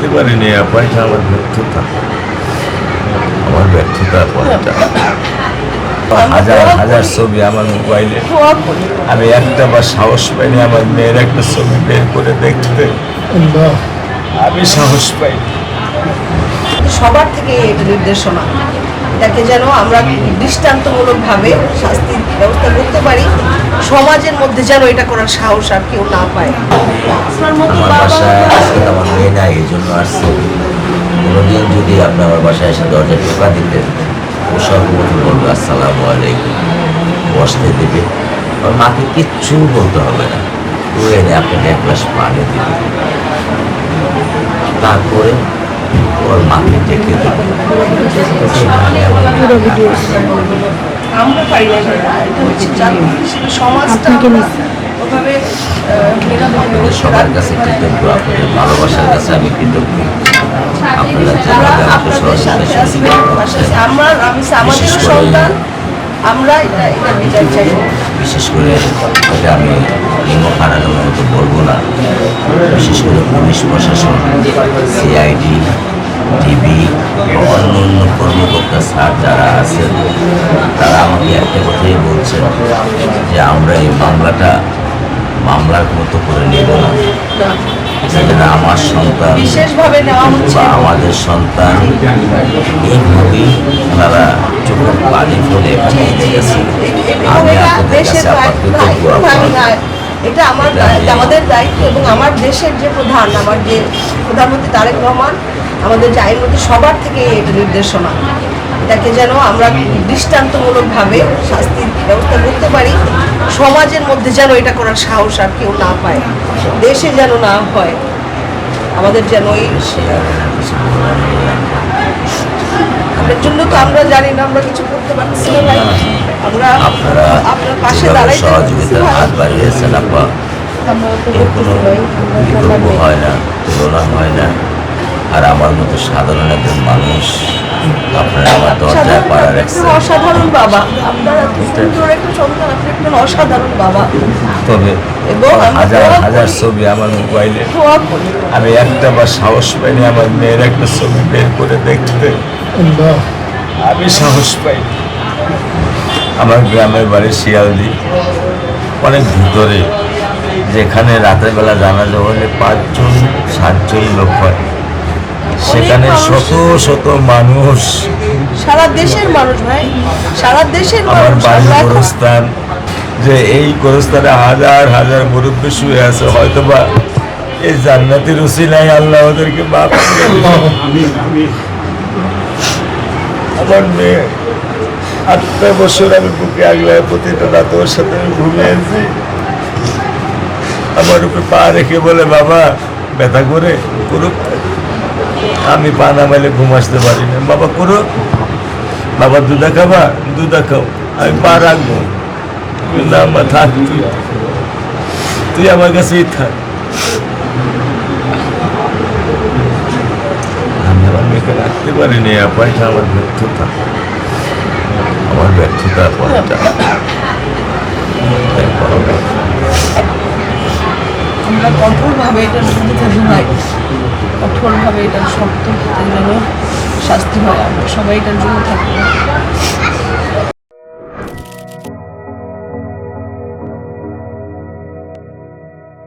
রাখতে পারিনি পয়সা আমার ব্যর্থতা পয়সা হাজার হাজার ছবি আমার মোবাইলে, আমি একটা বার সাহস পাইনি আমার মেয়ের একটা ছবি বের করে দেখতে, আমি সাহস পাইনি। সবার থেকে এটা নির্দেশনা, এটাকে যেন আমরা দৃষ্টান্তমূলকভাবে শাস্তির ব্যবস্থা করতে পারি, সমাজের মধ্যে যেন এটা করার সাহস আর কেউ না পায়। আমার বাসায় আজকে আমার মেয়ে নাই, এই জন্য আসছে। কোনোদিন যদি আপনি আমার বাসায় এসে দরজা টোকা দিতেন, ও সর্বপ্রথম বলবে আসসালামু আলাইকুম, বসতে দেবে, ওর মাকে কিচ্ছু বলতে হবে না, ও এনে আপনাকে এক গ্লাস পানি দিবে, তারপরে ওর মাকে ডেকে দেবে। আমরা পারি না, এটা হচ্ছে জাতীয় হিসেবে সমাজটা ওভাবে আপনাদের সবার কাছে কৃতজ্ঞ, আপনাদের ভালোবাসার কাছে আমি কৃতজ্ঞ। আপনারা যেভাবে আমাকে সহযোগিতা করছেন, আমাদের সন্তান, আমরা এটা বিচার চাই। বিশেষ করে এটা আমি নিমক হারানোর মতো বলবো না, বিশেষ করে পুলিশ প্রশাসন, সিআইডি, ডিবি, অন্য অন্য কর্মকর্তা স্যার যারা আছেন, তারা আমাকে একটা কথাই বলছেন যে আমরা এই মামলার মতো করে নেব না, যেটা আমার সন্তান বিশেষভাবে নেওয়া হচ্ছে, বা আমাদের সন্তান এইভাবেই তারা চোখের পানি ফেলে এখানে গেছে। আমি আপনাদের কাছে এটা আমাদের দায়িত্ব, এবং আমার দেশের যে প্রধান, আমার যে প্রধানমন্ত্রী তারেক রহমান, আমাদের যে আইনমন্ত্রী, সবার থেকে এটা নির্দেশনা, এটাকে যেন আমরা দৃষ্টান্তমূলকভাবে শাস্তির ব্যবস্থা করতে পারি, সমাজের মধ্যে যেন এটা করার সাহস আর কেউ না পায়, দেশে যেন না হয়, আমাদের যেন এর জন্য তো আমরা জানি না, আমরা কিছু করতে পারছি না ভাই, আমরা আপনার পাশে দাঁড়াই সহযোগিতার হাত বাড়িয়েছেন আপা, এর কোনো বিকল্প হয় না, তুলনা হয় না। আর আমার মতো সাধারণ একজন মানুষ আপনারা আমার দরজায় পাড়া রাখছেন। অসাধারণ বাবা, আপনার সুন্দর একটা সন্তান, আপনি একজন অসাধারণ বাবা। তবে এবং হাজার হাজার ছবি আমার মোবাইলে, আমি একটা বার সাহস পাইনি আমার মেয়ের একটা ছবি বের করে দেখতে, আমি সাহস পাইনি। আমার গ্রামের বাড়ি শিয়ালদি, অনেক ভিতরে, যেখানে রাতের বেলা জানাজা হলে 5-7 লোক হয়, সেখানে শত শত মানুষ, সারা দেশের মানুষ ভাই, সারা দেশের আমার মানুষ। বাড়ির গোরস্থান, যে এই গোরস্থানে হাজার হাজার মুরব্বী শুয়ে আছে, হয়তোবা এই জান্নাতের উসিলায় আল্লাহ ওদেরকে মাফ করে দিবেন। আমার মেয়ে 8 বছর আমি বুকে আগলায় প্রতিটা রাত ওর সাথে আমি ঘুমিয়েছি, আমার উপরে পা রেখে বলে বাবা ব্যথা করে করুক, আমি পা নামাইলে ঘুম আসতে পারি না, বাবা করো, বাবা দুধা খাবা, দুধা খাও, আমি পা রাখবো না, মা থাক, তুই আমার কাছেই থাক। আমি আমার মেয়েকে রাখতে পারিনি পয়সা আমার ব্যর্থতা পয়সা। আমরা কঠোরভাবে এটার বিরুদ্ধে থাকবো ভাই, কঠোরভাবে এটার শক্ত যেন শাস্তি হয়, আমরা সবাই এটার জন্য থাকবো।